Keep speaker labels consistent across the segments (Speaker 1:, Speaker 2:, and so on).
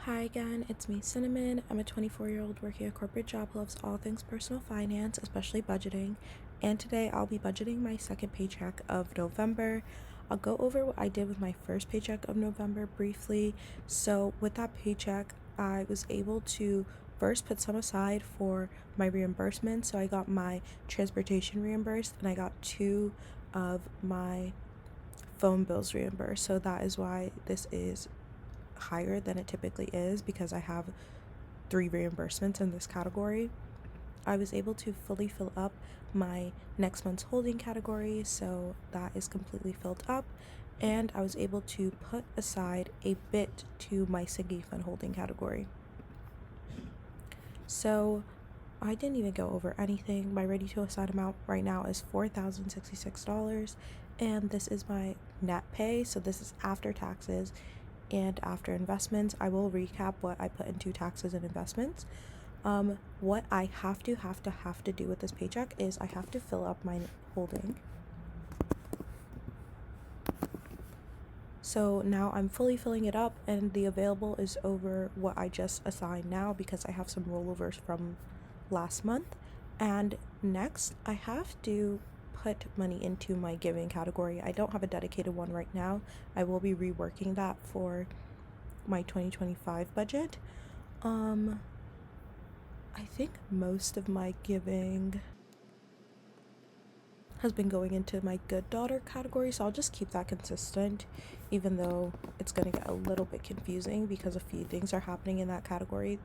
Speaker 1: Hi again, it's me, Cinnamon. I'm a 24-year-old working a corporate job who loves all things personal finance, especially budgeting. And today I'll be budgeting my second paycheck of November. I'll go over what I did with my first paycheck of November briefly. So, with that paycheck, I was able to first put some aside for my reimbursement. So, I got my transportation reimbursed and I got two of my phone bills reimbursed. So, that is why this is higher than it typically is because I have 3 reimbursements in this category. I was able to fully fill up my next month's holding category, so that is completely filled up, and I was able to put aside a bit to my sinking fund holding category. So I didn't even go over anything. My ready to aside amount right now is $4,066, and this is my net pay, so this is after taxes and after investments. I will recap what I put into taxes and investments. What I have to do with this paycheck is I have to fill up my holding. So now I'm fully filling it up, and the available is over what I just assigned now because I have some rollovers from last month. And next I have to put money into my giving category. I don't have a dedicated one right now. I will be reworking that for my 2025 budget. I think most of my giving has been going into my good daughter category, so I'll just keep that consistent, even though it's going to get a little bit confusing because a few things are happening in that category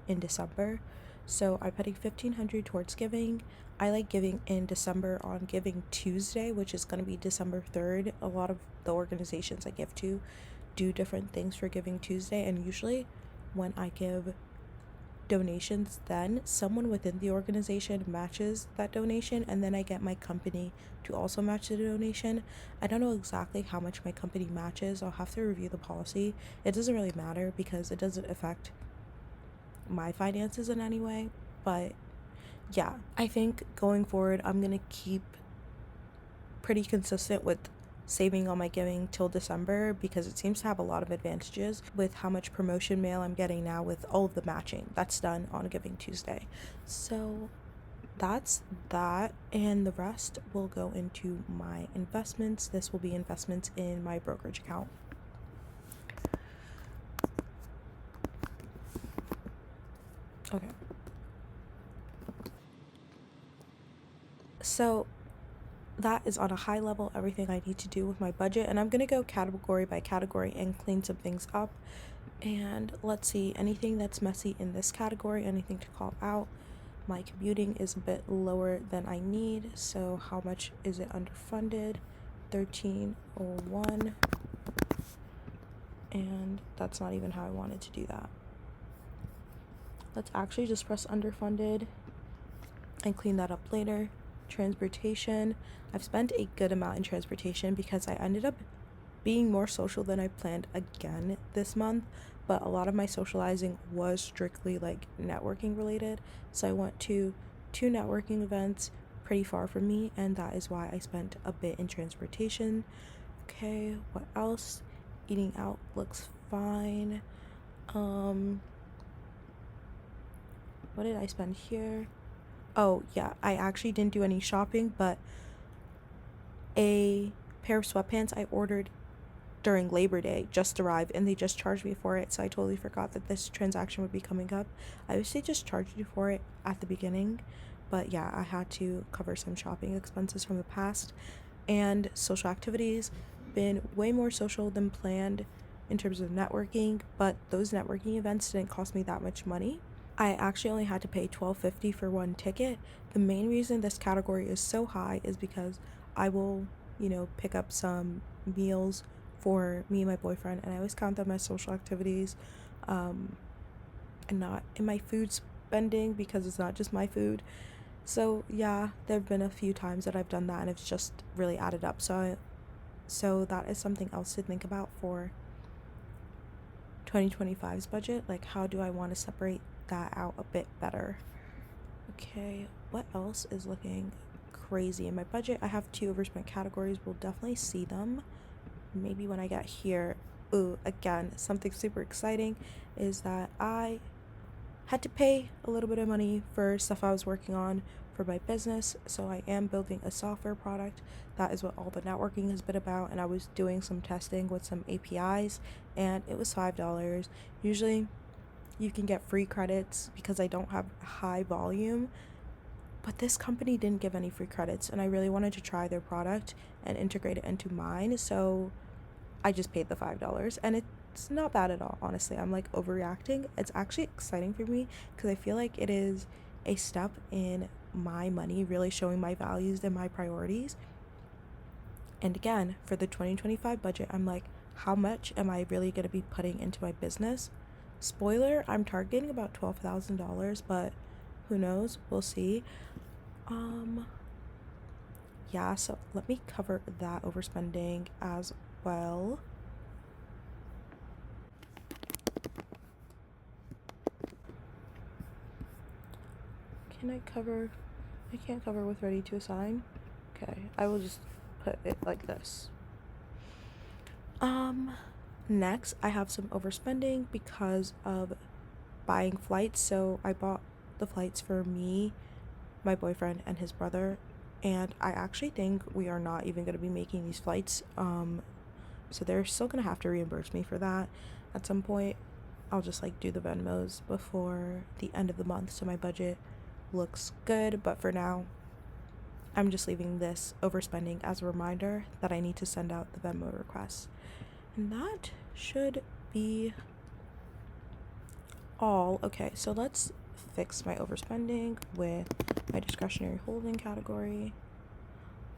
Speaker 1: in December. So I'm putting $1,500 towards giving. I like giving in December on Giving Tuesday, which is going to be December 3rd. A lot of the organizations I give to do different things for Giving Tuesday, and usually when I give donations, then someone within the organization matches that donation, and then I get my company to also match the donation. I don't know exactly how much my company matches. I'll have to review the policy. It doesn't really matter because it doesn't affect my finances in any way, but yeah, I think going forward I'm gonna keep pretty consistent with saving on my giving till December because it seems to have a lot of advantages with how much promotion mail I'm getting now with all of the matching that's done on Giving Tuesday. So that's that, and the rest will go into my investments. This will be investments in my brokerage account. Okay. So that is on a high level everything I need to do with my budget, and I'm going to go category by category and clean some things up. And let's see, anything that's messy in this category, anything to call out. My commuting is a bit lower than I need, so how much is it underfunded? 1301, and that's not even how I wanted to do that. Let's actually just press underfunded and clean that up later. Transportation, I've spent a good amount in transportation because I ended up being more social than I planned again this month, but a lot of my socializing was strictly like networking related. So I went to 2 networking events pretty far from me, and that is why I spent a bit in transportation. Okay, what else? Eating out looks fine. What did I spend here? Oh yeah, I actually didn't do any shopping, but a pair of sweatpants I ordered during Labor Day just arrived, and they just charged me for it, so I totally forgot that this transaction would be coming up. I wish they just charged you for it at the beginning, but yeah, I had to cover some shopping expenses from the past. And social activities, been way more social than planned in terms of networking, but those networking events didn't cost me that much money. I actually only had to pay $12.50 for one ticket. The main reason this category is so high is because I will, pick up some meals for me and my boyfriend, and I always count them as social activities, and not in my food spending because it's not just my food. So yeah, there have been a few times that I've done that, and it's just really added up. So that is something else to think about for 2025's budget. Like, how do I want to separate that out a bit better? Okay, what else is looking crazy in my budget? I have 2 overspent categories. We'll definitely see them maybe when I get here Ooh, again, something super exciting is that I had to pay a little bit of money for stuff I was working on for my business. So I am building a software product. That is what all the networking has been about. And I was doing some testing with some APIs, and it was $5. Usually you can get free credits because I don't have high volume. But this company didn't give any free credits, and I really wanted to try their product and integrate it into mine. So I just paid the $5, and it's not bad at all, honestly. I'm like overreacting. It's actually exciting for me because I feel like it is a step in my money, really showing my values and my priorities. And again, for the 2025 budget, I'm like, how much am I really going to be putting into my business? Spoiler, I'm targeting about $12,000, but who knows? We'll see. Yeah, so let me cover that overspending as well. I can't cover with ready to assign. Okay, I will just put it like this. Next, I have some overspending because of buying flights. So I bought the flights for me, my boyfriend, and his brother, and I actually think we are not even going to be making these flights. So they're still going to have to reimburse me for that at some point. I'll just like do the Venmos before the end of the month so my budget looks good, but for now I'm just leaving this overspending as a reminder that I need to send out the Venmo requests. And that should be all. Okay, so let's fix my overspending with my discretionary holding category,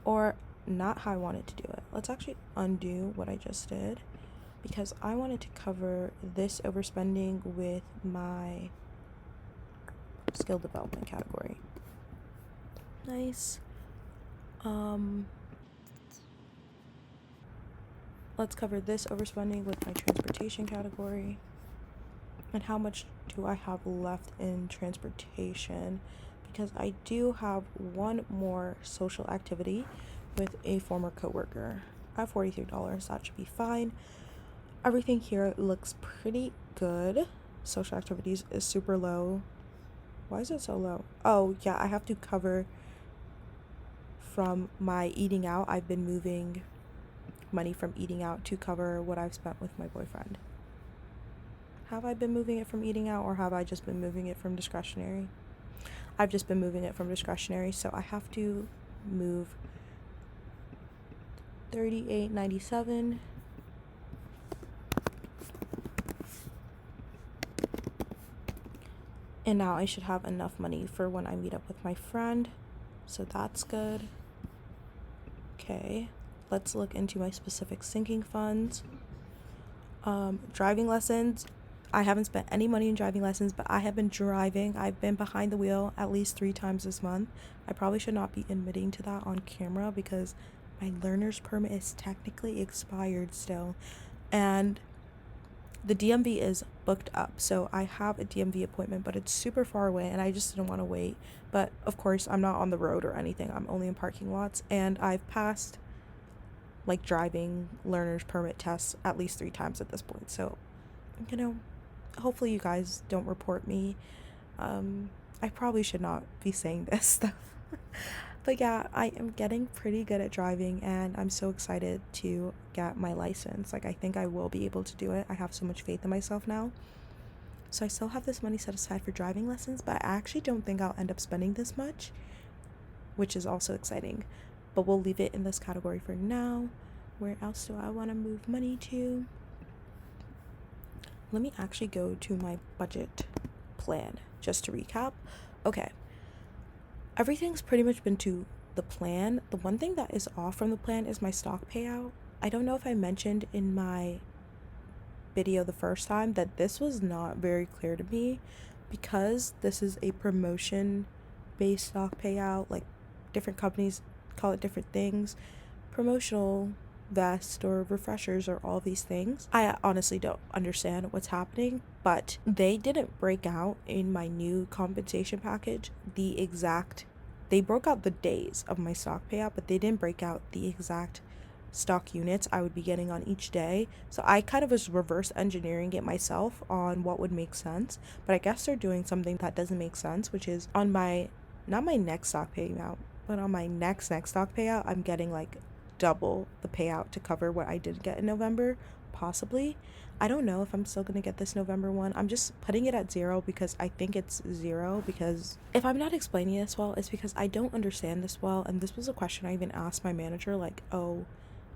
Speaker 1: or not how I wanted to do it. Let's actually undo what I just did because I wanted to cover this overspending with my skill development category. Nice. Let's cover this overspending with my transportation category. And how much do I have left in transportation? Because I do have one more social activity with a former coworker. I have $43. That should be fine. Everything here looks pretty good. Social activities is super low. Why is it so low? Oh, yeah, I have to cover from my eating out. I've been moving money from eating out to cover what I've spent with my boyfriend. Have I been moving it from eating out, or have I just been moving it from discretionary? I've just been moving it from discretionary, so I have to move $38.97. And now I should have enough money for when I meet up with my friend, so that's good. Okay, let's look into my specific sinking funds. Driving lessons. I haven't spent any money in driving lessons, but I have been driving. I've been behind the wheel at least 3 times this month. I probably should not be admitting to that on camera because my learner's permit is technically expired still. And the DMV is booked up. So I have a DMV appointment, but it's super far away and I just didn't want to wait. But of course, I'm not on the road or anything. I'm only in parking lots, and I've passed like driving learner's permit tests at least 3 times at this point. So, hopefully you guys don't report me. I probably should not be saying this stuff. But yeah, I am getting pretty good at driving, and I'm so excited to get my license. Like, I think I will be able to do it. I have so much faith in myself now. So I still have this money set aside for driving lessons, but I actually don't think I'll end up spending this much, which is also exciting. But we'll leave it in this category for now. Where else do I want to move money to? Let me actually go to my budget plan just to recap. Okay. Everything's pretty much been to the plan. The one thing that is off from the plan is my stock payout. I don't know if I mentioned in my video the first time that this was not very clear to me because this is a promotion based stock payout. Like, different companies call it different things. Promotional vest or refreshers or all these things. I honestly don't understand what's happening, but they didn't break out in my new compensation package they broke out the days of my stock payout, but they didn't break out the exact stock units I would be getting on each day. So I kind of was reverse engineering it myself on what would make sense. But I guess they're doing something that doesn't make sense, which is on my, not my next stock payout, but on my next stock payout, I'm getting like double the payout to cover what I did get in November, possibly. I don't know if I'm still going to get this November one. I'm just putting it at 0 because I think it's 0, because if I'm not explaining this well, it's because I don't understand this well. And this was a question I even asked my manager, like, oh,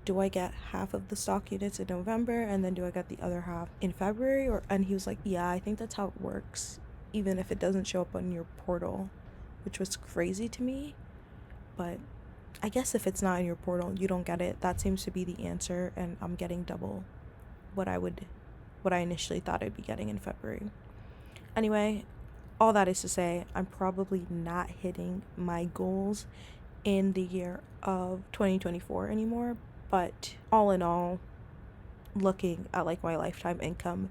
Speaker 1: do I get half of the stock units in November and then do I get the other half in February? Or, and he was like, yeah, I think that's how it works, even if it doesn't show up on your portal, which was crazy to me. But I guess if it's not in your portal, you don't get it. That seems to be the answer, and I'm getting double what I initially thought I'd be getting in February. Anyway, all that is to say, I'm probably not hitting my goals in the year of 2024 anymore, but all in all, looking at like my lifetime income,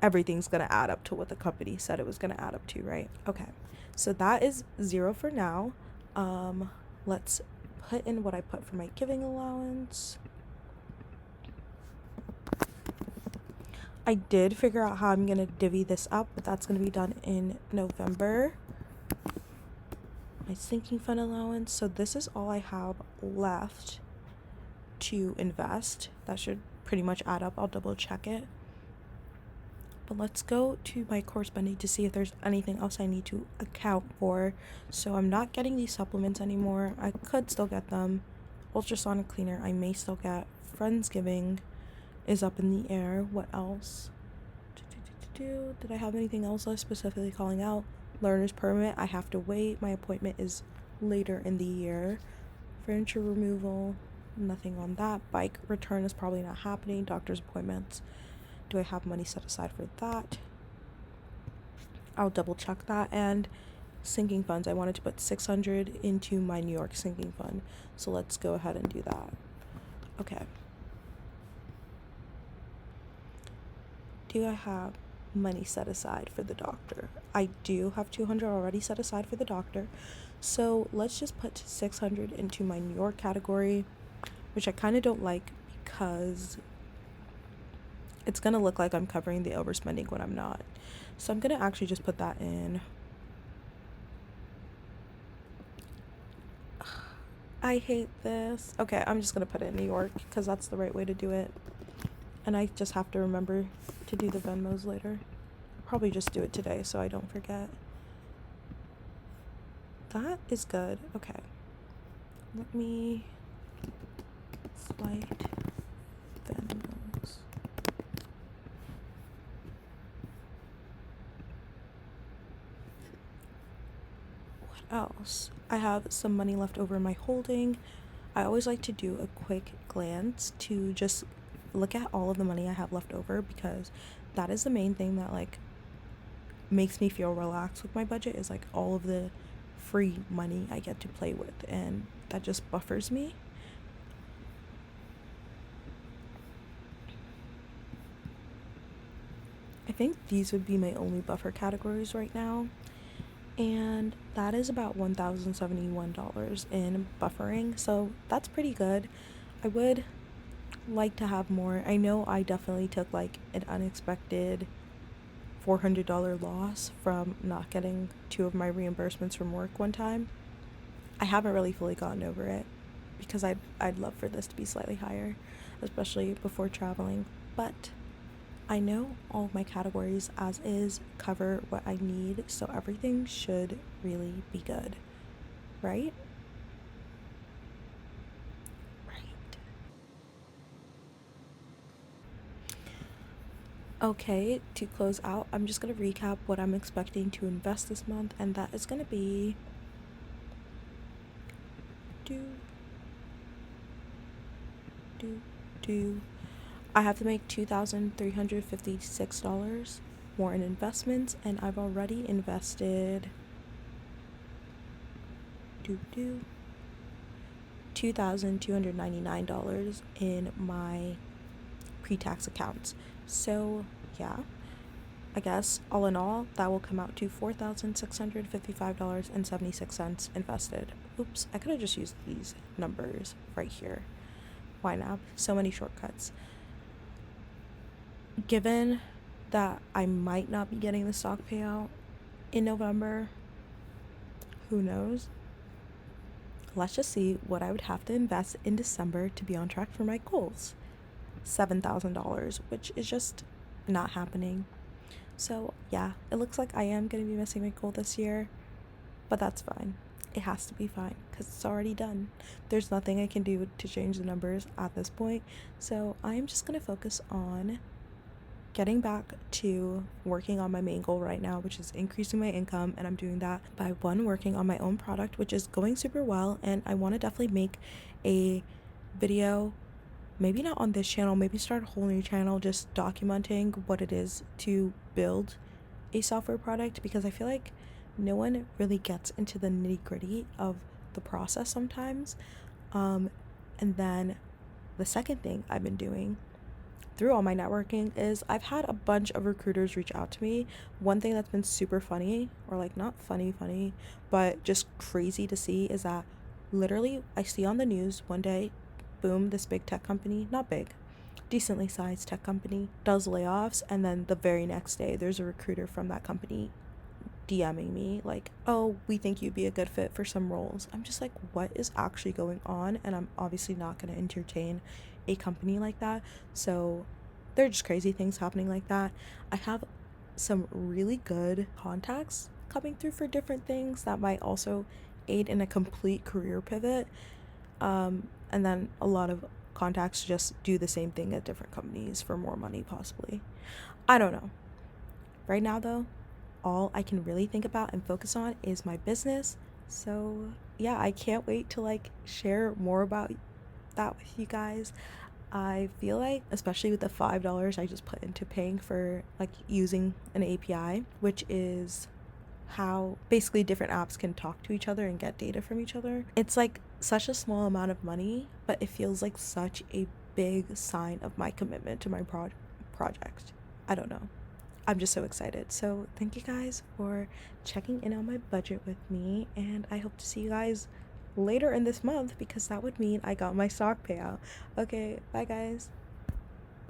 Speaker 1: everything's gonna add up to what the company said it was gonna add up to, right? Okay, so that is 0 for now. Let's put in what I put for my giving allowance. I did figure out how I'm gonna divvy this up, but that's gonna be done in November. My sinking fund allowance. So this is all I have left to invest. That should pretty much add up. I'll double check it. But let's go to my core spending to see if there's anything else I need to account for. So I'm not getting these supplements anymore. I could still get them. Ultrasonic cleaner I may still get. Friendsgiving is up in the air. What else? Did I have anything else I was specifically calling out? Learner's permit, I have to wait. My appointment is later in the year. Furniture removal, nothing on that. Bike return is probably not happening. Doctor's appointments, do I have money set aside for that? I'll double check that. And sinking funds, I wanted to put 600 into my New York sinking fund, so let's go ahead and do that. Okay, do I have money set aside for the doctor? I do have 200 already set aside for the doctor, so let's just put 600 into my New York category, which I kind of don't like because it's gonna look like I'm covering the overspending when I'm not. So I'm gonna actually just put that in. I hate this. Okay, I'm just gonna put it in New York because that's the right way to do it. And I just have to remember to do the Venmos later. I'll probably just do it today so I don't forget. That is good. Okay. Let me flight Venmos. What else? I have some money left over in my holding. I always like to do a quick glance to just look at all of the money I have left over, because that is the main thing that like makes me feel relaxed with my budget, is like all of the free money I get to play with, and that just buffers me. I think these would be my only buffer categories right now, and that is about $1,071 in buffering, so that's pretty good. I would like to have more. I know I definitely took like an unexpected $400 loss from not getting 2 of my reimbursements from work one time. I haven't really fully gotten over it because I'd love for this to be slightly higher, especially before traveling, but I know all of my categories as is cover what I need, so everything should really be good, right? Okay, to close out, I'm just going to recap what I'm expecting to invest this month, and that is going to be I have to make $2,356 more in investments, and I've already invested $2,299 in my pre-tax accounts. So yeah, I guess all in all that will come out to $4,655.76 invested. Oops, I could have just used these numbers right here. ynab. So many shortcuts. Given that I might not be getting the stock payout in November, who knows? Let's just see what I would have to invest in December to be on track for my goals. $7,000, which is just not happening. So yeah, it looks like I am going to be missing my goal this year, but that's fine. It has to be fine because it's already done. There's nothing I can do to change the numbers at this point. So I'm just going to focus on getting back to working on my main goal right now, which is increasing my income. And I'm doing that by working on my own product, which is going super well. And I want to definitely make a video, maybe not on this channel, maybe start a whole new channel just documenting what it is to build a software product, because I feel like no one really gets into the nitty-gritty of the process sometimes. And then the second thing I've been doing through all my networking is I've had a bunch of recruiters reach out to me. One thing that's been super funny, or like not funny, but just crazy to see, is that literally I see on the news one day, boom, this big tech company, not big, decently sized tech company, does layoffs, and then the very next day there's a recruiter from that company DMing me like, oh, we think you'd be a good fit for some roles. I'm just like, what is actually going on? And I'm obviously not going to entertain a company like that. So there are just crazy things happening like that. I have some really good contacts coming through for different things that might also aid in a complete career pivot. And then a lot of contacts just do the same thing at different companies for more money, possibly. I don't know. Right now, though, all I can really think about and focus on is my business. So yeah, I can't wait to like share more about that with you guys. I feel like, especially with the $5 I just put into paying for like using an API, which is how basically different apps can talk to each other and get data from each other. It's like such a small amount of money, but it feels like such a big sign of my commitment to my project. I don't know. I'm just so excited. So thank you guys for checking in on my budget with me, and I hope to see you guys later in this month, because that would mean I got my stock payout. Okay, bye guys.